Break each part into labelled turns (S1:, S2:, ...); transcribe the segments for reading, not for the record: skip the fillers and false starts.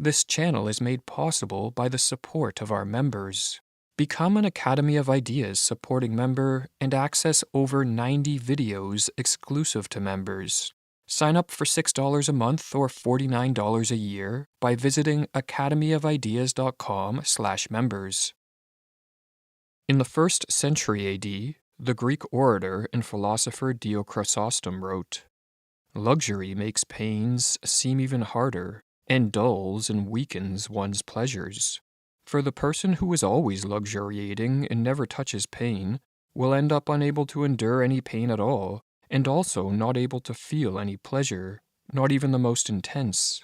S1: This channel is made possible by the support of our members. Become an Academy of Ideas supporting member and access over 90 videos exclusive to members. Sign up for $6 a month or $49 a year by visiting academyofideas.com/members. In the 1st century AD, the Greek orator and philosopher Chrysostom wrote, "Luxury makes pains seem even harder, and dulls and weakens one's pleasures. For the person who is always luxuriating and never touches pain will end up unable to endure any pain at all, and also not able to feel any pleasure, not even the most intense."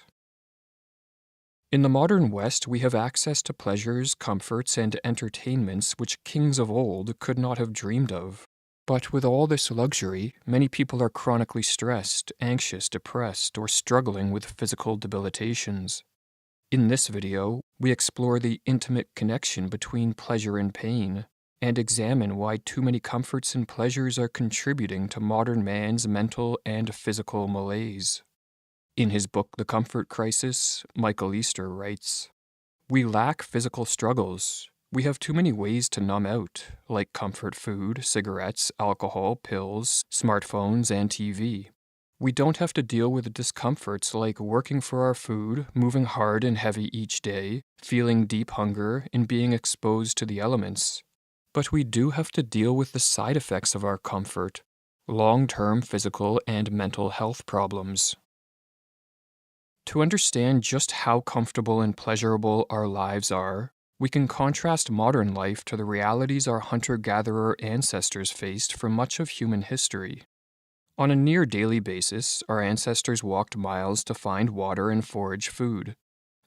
S1: In the modern West, we have access to pleasures, comforts, and entertainments which kings of old could not have dreamed of. But with all this luxury, many people are chronically stressed, anxious, depressed, or struggling with physical debilitations. In this video, we explore the intimate connection between pleasure and pain, and examine why too many comforts and pleasures are contributing to modern man's mental and physical malaise. In his book, The Comfort Crisis, Michael Easter writes, "We lack physical struggles. We have too many ways to numb out, like comfort food, cigarettes, alcohol, pills, smartphones, and TV. We don't have to deal with discomforts like working for our food, moving hard and heavy each day, feeling deep hunger, and being exposed to the elements. But we do have to deal with the side effects of our comfort, long-term physical and mental health problems." To understand just how comfortable and pleasurable our lives are, we can contrast modern life to the realities our hunter-gatherer ancestors faced for much of human history. On a near-daily basis, our ancestors walked miles to find water and forage food.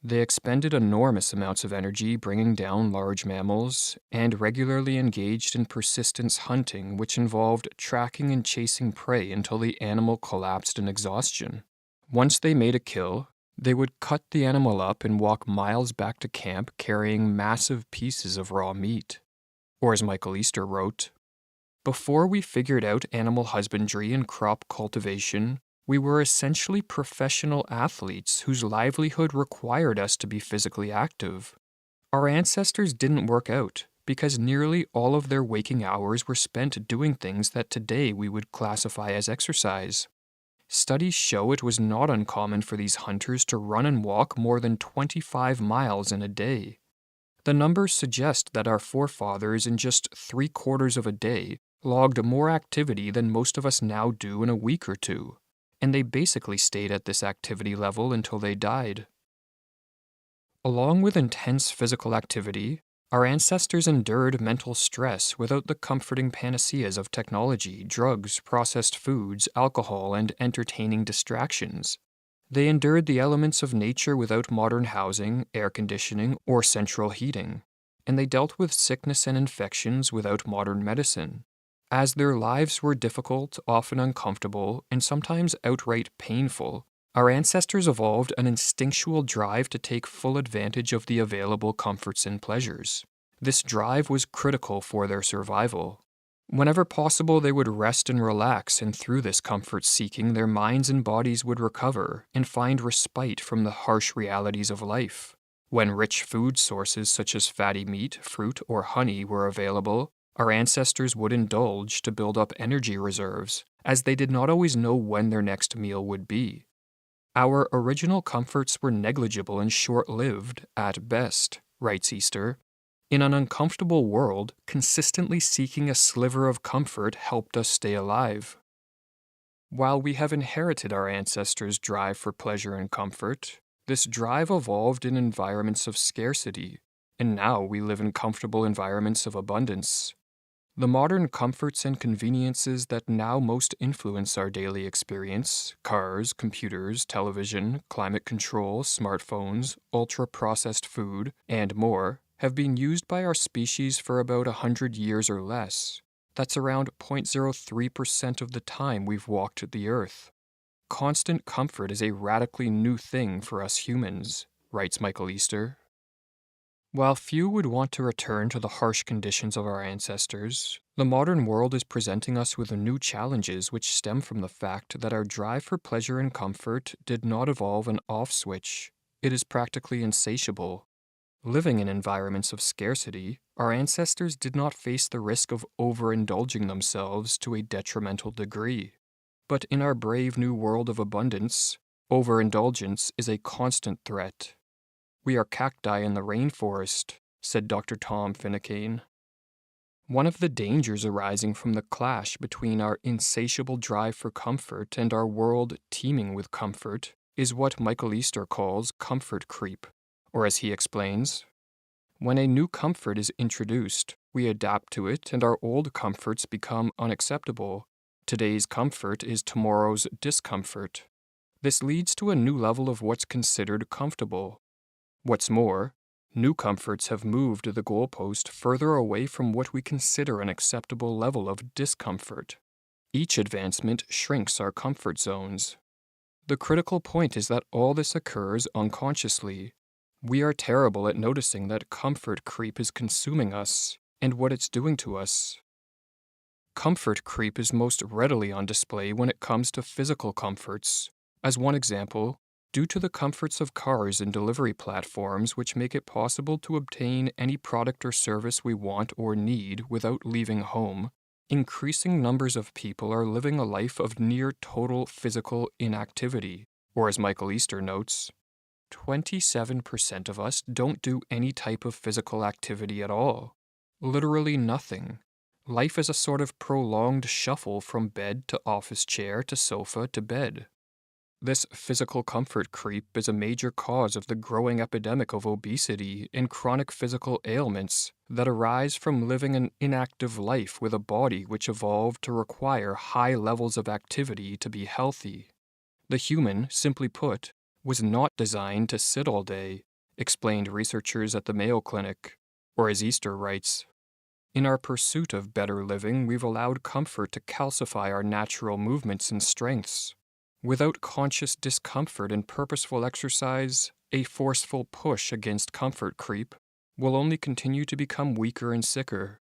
S1: They expended enormous amounts of energy bringing down large mammals, and regularly engaged in persistence hunting, which involved tracking and chasing prey until the animal collapsed in exhaustion. Once they made a kill, they would cut the animal up and walk miles back to camp carrying massive pieces of raw meat. Or as Michael Easter wrote, "Before we figured out animal husbandry and crop cultivation, we were essentially professional athletes whose livelihood required us to be physically active. Our ancestors didn't work out because nearly all of their waking hours were spent doing things that today we would classify as exercise. Studies show it was not uncommon for these hunters to run and walk more than 25 miles in a day. The numbers suggest that our forefathers in just 3/4 of a day logged more activity than most of us now do in a week or two, and they basically stayed at this activity level until they died." Along with intense physical activity, our ancestors endured mental stress without the comforting panaceas of technology, drugs, processed foods, alcohol, and entertaining distractions. They endured the elements of nature without modern housing, air conditioning, or central heating, and they dealt with sickness and infections without modern medicine. As their lives were difficult, often uncomfortable, and sometimes outright painful, our ancestors evolved an instinctual drive to take full advantage of the available comforts and pleasures. This drive was critical for their survival. Whenever possible, they would rest and relax, and through this comfort-seeking, their minds and bodies would recover and find respite from the harsh realities of life. When rich food sources such as fatty meat, fruit, or honey were available, our ancestors would indulge to build up energy reserves, as they did not always know when their next meal would be. "Our original comforts were negligible and short-lived, at best," writes Easter. "In an uncomfortable world, consistently seeking a sliver of comfort helped us stay alive." While we have inherited our ancestors' drive for pleasure and comfort, this drive evolved in environments of scarcity, and now we live in comfortable environments of abundance. The modern comforts and conveniences that now most influence our daily experience, cars, computers, television, climate control, smartphones, ultra-processed food, and more, have been used by our species for about 100 years or less. That's around 0.03% of the time we've walked the Earth. Constant comfort is a radically new thing for us humans, writes Michael Easter. While few would want to return to the harsh conditions of our ancestors, the modern world is presenting us with new challenges which stem from the fact that our drive for pleasure and comfort did not evolve an off switch. it is practically insatiable. Living in environments of scarcity, our ancestors did not face the risk of overindulging themselves to a detrimental degree. But in our brave new world of abundance, overindulgence is a constant threat. "We are cacti in the rainforest," said Dr. Tom Finnecane. One of the dangers arising from the clash between our insatiable drive for comfort and our world teeming with comfort is what Michael Easter calls comfort creep, or as he explains, when a new comfort is introduced, we adapt to it and our old comforts become unacceptable. Today's comfort is tomorrow's discomfort. This leads to a new level of what's considered comfortable. What's more, new comforts have moved the goalpost further away from what we consider an acceptable level of discomfort. Each advancement shrinks our comfort zones. The critical point is that all this occurs unconsciously. We are terrible at noticing that comfort creep is consuming us and what it's doing to us. Comfort creep is most readily on display when it comes to physical comforts. As one example, due to the comforts of cars and delivery platforms which make it possible to obtain any product or service we want or need without leaving home, increasing numbers of people are living a life of near total physical inactivity, or as Michael Easter notes, 27% of us don't do any type of physical activity at all. Literally nothing. Life is a sort of prolonged shuffle from bed to office chair to sofa to bed. This physical comfort creep is a major cause of the growing epidemic of obesity and chronic physical ailments that arise from living an inactive life with a body which evolved to require high levels of activity to be healthy. The human, simply put, was not designed to sit all day, explained researchers at the Mayo Clinic, or as Easter writes, "In our pursuit of better living, we've allowed comfort to calcify our natural movements and strengths. Without conscious discomfort and purposeful exercise, a forceful push against comfort creep will only continue to become weaker and sicker."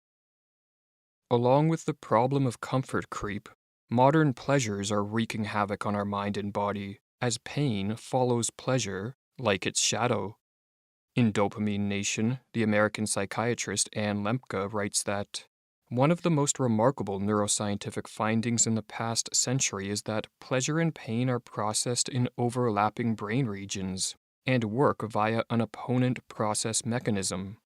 S1: Along with the problem of comfort creep, modern pleasures are wreaking havoc on our mind and body, as pain follows pleasure like its shadow. In Dopamine Nation, the American psychiatrist Ann Lemke writes that one of the most remarkable neuroscientific findings in the past century is that pleasure and pain are processed in overlapping brain regions and work via an opponent process mechanism.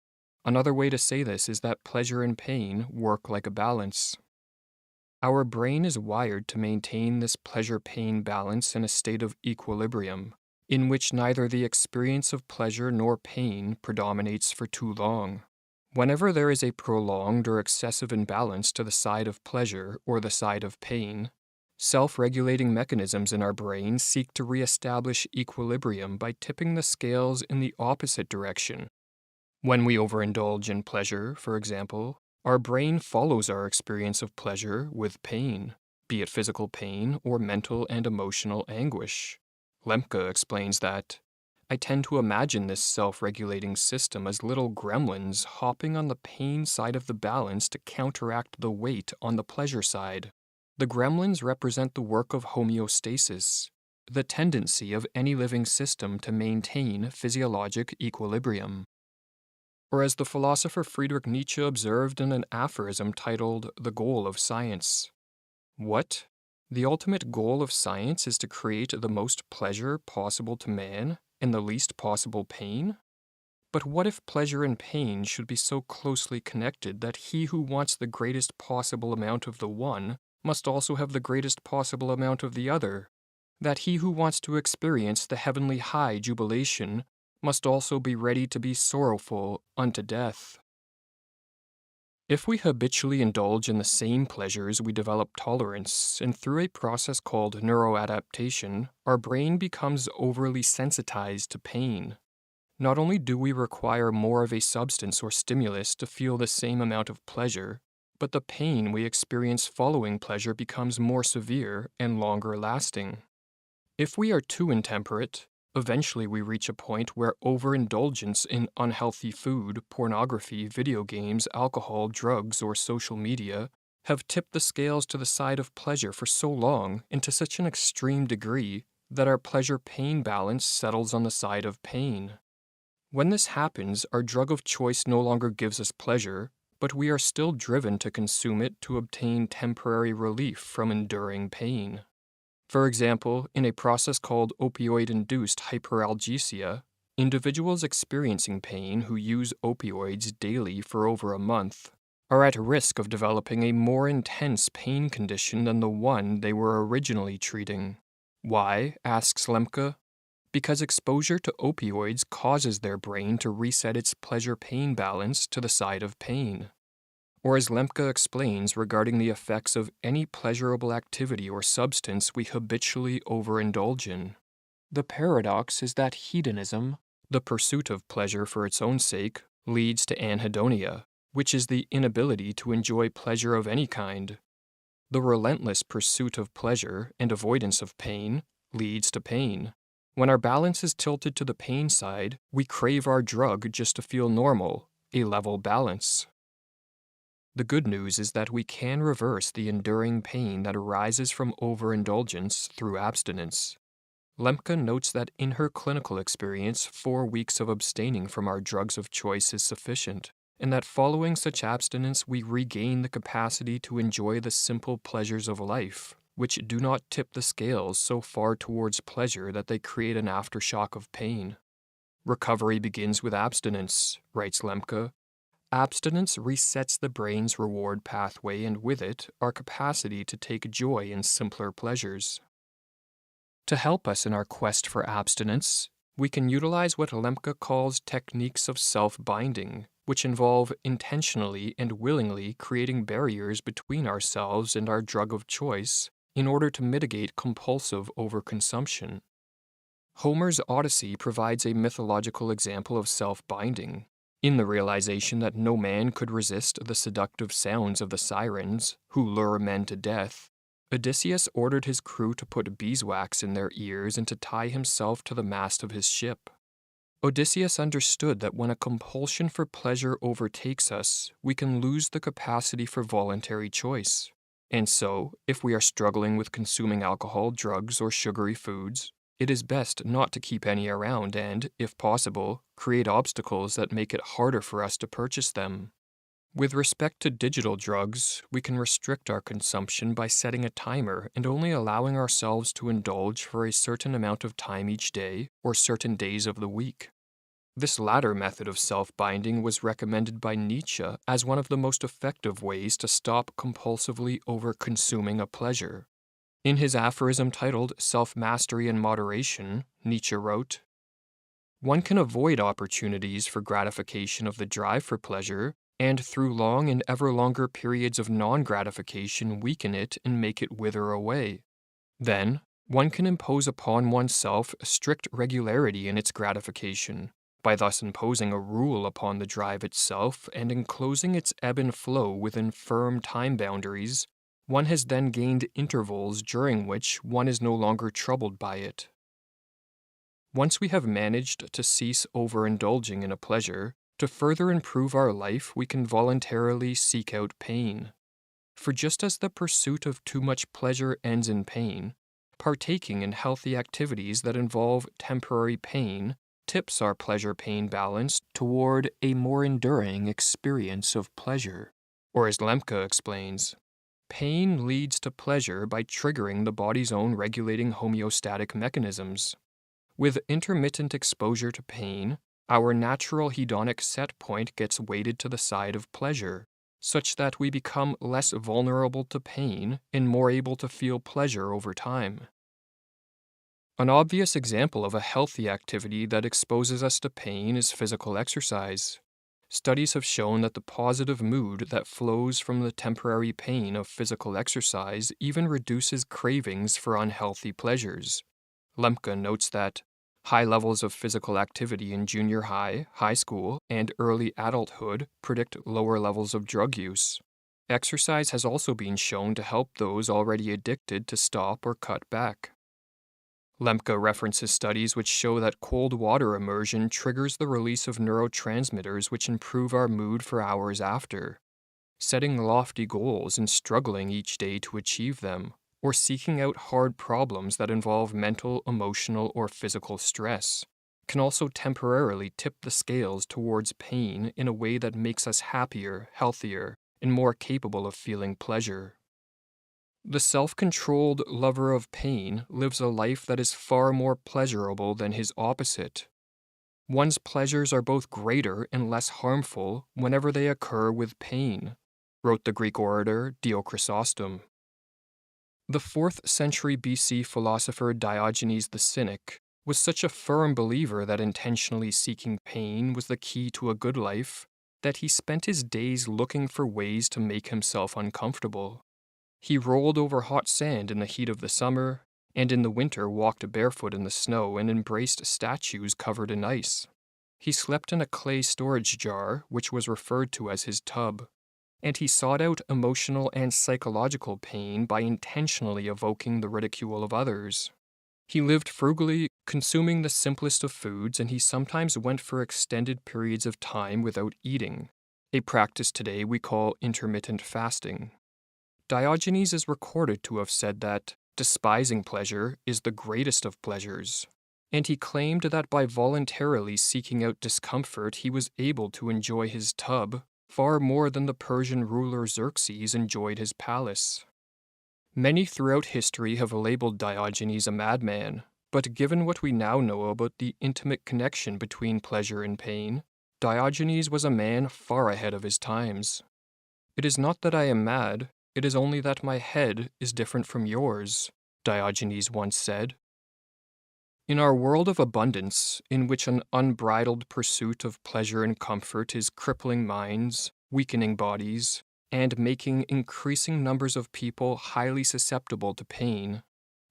S1: Another way to say this is that pleasure and pain work like a balance. Our brain is wired to maintain this pleasure-pain balance in a state of equilibrium, in which neither the experience of pleasure nor pain predominates for too long. Whenever there is a prolonged or excessive imbalance to the side of pleasure or the side of pain, self-regulating mechanisms in our brain seek to re-establish equilibrium by tipping the scales in the opposite direction. When we overindulge in pleasure, for example, our brain follows our experience of pleasure with pain, be it physical pain or mental and emotional anguish. Lemke explains that, "I tend to imagine this self-regulating system as little gremlins hopping on the pain side of the balance to counteract the weight on the pleasure side. The gremlins represent the work of homeostasis, the tendency of any living system to maintain physiologic equilibrium." Or as the philosopher Friedrich Nietzsche observed in an aphorism titled "The Goal of Science," "What? The ultimate goal of science is to create the most pleasure possible to man and the least possible pain? But what if pleasure and pain should be so closely connected that he who wants the greatest possible amount of the one must also have the greatest possible amount of the other? That he who wants to experience the heavenly high jubilation must also be ready to be sorrowful unto death?" If we habitually indulge in the same pleasures, we develop tolerance, and through a process called neuroadaptation, our brain becomes overly sensitized to pain. Not only do we require more of a substance or stimulus to feel the same amount of pleasure, but the pain we experience following pleasure becomes more severe and longer lasting. If we are too intemperate, eventually we reach a point where overindulgence in unhealthy food, pornography, video games, alcohol, drugs, or social media have tipped the scales to the side of pleasure for so long and to such an extreme degree that our pleasure-pain balance settles on the side of pain. When this happens, our drug of choice no longer gives us pleasure, but we are still driven to consume it to obtain temporary relief from enduring pain. For example, in a process called opioid-induced hyperalgesia, individuals experiencing pain who use opioids daily for over a month are at risk of developing a more intense pain condition than the one they were originally treating. Why? Asks Lemke. Because exposure to opioids causes their brain to reset its pleasure-pain balance to the side of pain. Or as Lemke explains regarding the effects of any pleasurable activity or substance we habitually overindulge in. The paradox is that hedonism, the pursuit of pleasure for its own sake, leads to anhedonia, which is the inability to enjoy pleasure of any kind. The relentless pursuit of pleasure and avoidance of pain leads to pain. When our balance is tilted to the pain side, we crave our drug just to feel normal, a level balance. The good news is that we can reverse the enduring pain that arises from overindulgence through abstinence. Lemke notes that in her clinical experience, 4 weeks of abstaining from our drugs of choice is sufficient, and that following such abstinence we regain the capacity to enjoy the simple pleasures of life, which do not tip the scales so far towards pleasure that they create an aftershock of pain. Recovery begins with abstinence, writes Lemke. Abstinence resets the brain's reward pathway and with it, our capacity to take joy in simpler pleasures. To help us in our quest for abstinence, we can utilize what Lemke calls techniques of self-binding, which involve intentionally and willingly creating barriers between ourselves and our drug of choice in order to mitigate compulsive overconsumption. Homer's Odyssey provides a mythological example of self-binding, in the realization that no man could resist the seductive sounds of the sirens, who lure men to death. Odysseus ordered his crew to put beeswax in their ears and to tie himself to the mast of his ship. Odysseus understood that when a compulsion for pleasure overtakes us, we can lose the capacity for voluntary choice. And so, if we are struggling with consuming alcohol, drugs, or sugary foods, it is best not to keep any around and, if possible, create obstacles that make it harder for us to purchase them. With respect to digital drugs, we can restrict our consumption by setting a timer and only allowing ourselves to indulge for a certain amount of time each day or certain days of the week. This latter method of self-binding was recommended by Nietzsche as one of the most effective ways to stop compulsively over-consuming a pleasure. In his aphorism titled Self-Mastery and Moderation, Nietzsche wrote, "One can avoid opportunities for gratification of the drive for pleasure, and through long and ever longer periods of non-gratification weaken it and make it wither away. Then, one can impose upon oneself a strict regularity in its gratification, by thus imposing a rule upon the drive itself and enclosing its ebb and flow within firm time boundaries. One has then gained intervals during which one is no longer troubled by it. Once we have managed to cease overindulging in a pleasure, to further improve our life we can voluntarily seek out pain. For just as the pursuit of too much pleasure ends in pain, partaking in healthy activities that involve temporary pain tips our pleasure-pain balance toward a more enduring experience of pleasure. Or as Lemke explains, pain leads to pleasure by triggering the body's own regulating homeostatic mechanisms. With intermittent exposure to pain, our natural hedonic set point gets weighted to the side of pleasure, such that we become less vulnerable to pain and more able to feel pleasure over time. An obvious example of a healthy activity that exposes us to pain is physical exercise. Studies have shown that the positive mood that flows from the temporary pain of physical exercise even reduces cravings for unhealthy pleasures. Lemke notes that high levels of physical activity in junior high, high school, and early adulthood predict lower levels of drug use. Exercise has also been shown to help those already addicted to stop or cut back. Lemke references studies which show that cold water immersion triggers the release of neurotransmitters which improve our mood for hours after. Setting lofty goals and struggling each day to achieve them or seeking out hard problems that involve mental, emotional, or physical stress can also temporarily tip the scales towards pain in a way that makes us happier, healthier, and more capable of feeling pleasure. The self-controlled lover of pain lives a life that is far more pleasurable than his opposite. One's pleasures are both greater and less harmful whenever they occur with pain, wrote the Greek orator Chrysostom. The 4th century BC philosopher Diogenes the Cynic was such a firm believer that intentionally seeking pain was the key to a good life that he spent his days looking for ways to make himself uncomfortable. He rolled over hot sand in the heat of the summer, and in the winter walked barefoot in the snow and embraced statues covered in ice. He slept in a clay storage jar, which was referred to as his tub, and he sought out emotional and psychological pain by intentionally evoking the ridicule of others. He lived frugally, consuming the simplest of foods, and he sometimes went for extended periods of time without eating, a practice today we call intermittent fasting. Diogenes is recorded to have said that despising pleasure is the greatest of pleasures, and he claimed that by voluntarily seeking out discomfort he was able to enjoy his tub far more than the Persian ruler Xerxes enjoyed his palace. Many throughout history have labeled Diogenes a madman, but given what we now know about the intimate connection between pleasure and pain, Diogenes was a man far ahead of his times. "It is not that I am mad, it is only that my head is different from yours," Diogenes once said. In our world of abundance, in which an unbridled pursuit of pleasure and comfort is crippling minds, weakening bodies, and making increasing numbers of people highly susceptible to pain,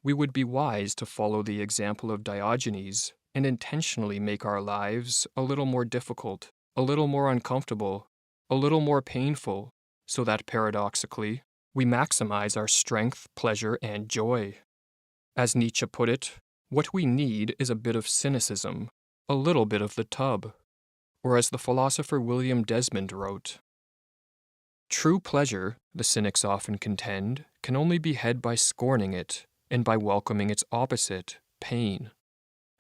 S1: we would be wise to follow the example of Diogenes and intentionally make our lives a little more difficult, a little more uncomfortable, a little more painful, so that paradoxically, we maximize our strength, pleasure, and joy. As Nietzsche put it, what we need is a bit of cynicism, a little bit of the tub. Or as the philosopher William Desmond wrote, "True pleasure, the cynics often contend, can only be had by scorning it, and by welcoming its opposite, pain.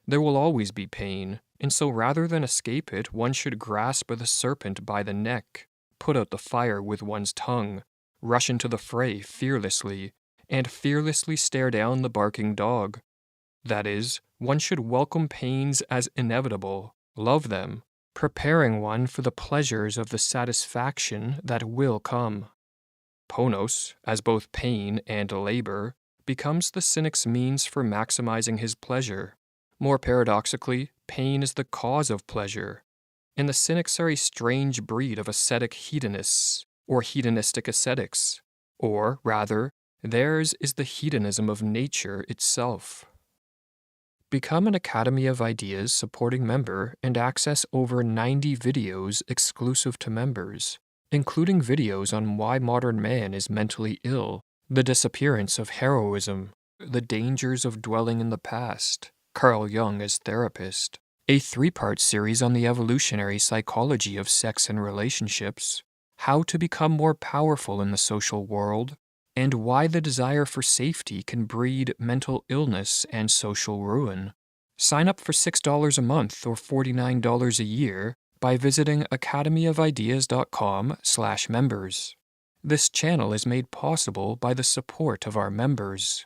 S1: There will always be pain, and so rather than escape it, one should grasp the serpent by the neck, put out the fire with one's tongue, rush into the fray fearlessly, and fearlessly stare down the barking dog. That is, one should welcome pains as inevitable, love them, preparing one for the pleasures of the satisfaction that will come. Ponos, as both pain and labor, becomes the cynic's means for maximizing his pleasure. More paradoxically, pain is the cause of pleasure, and the cynics are a strange breed of ascetic hedonists, or hedonistic ascetics, or, rather, theirs is the hedonism of nature itself." Become an Academy of Ideas supporting member and access over 90 videos exclusive to members, including videos on why modern man is mentally ill, the disappearance of heroism, the dangers of dwelling in the past, Carl Jung as therapist, a 3-part series on the evolutionary psychology of sex and relationships, how to become more powerful in the social world, and why the desire for safety can breed mental illness and social ruin. Sign up for $6 a month or $49 a year by visiting academyofideas.com/members. This channel is made possible by the support of our members.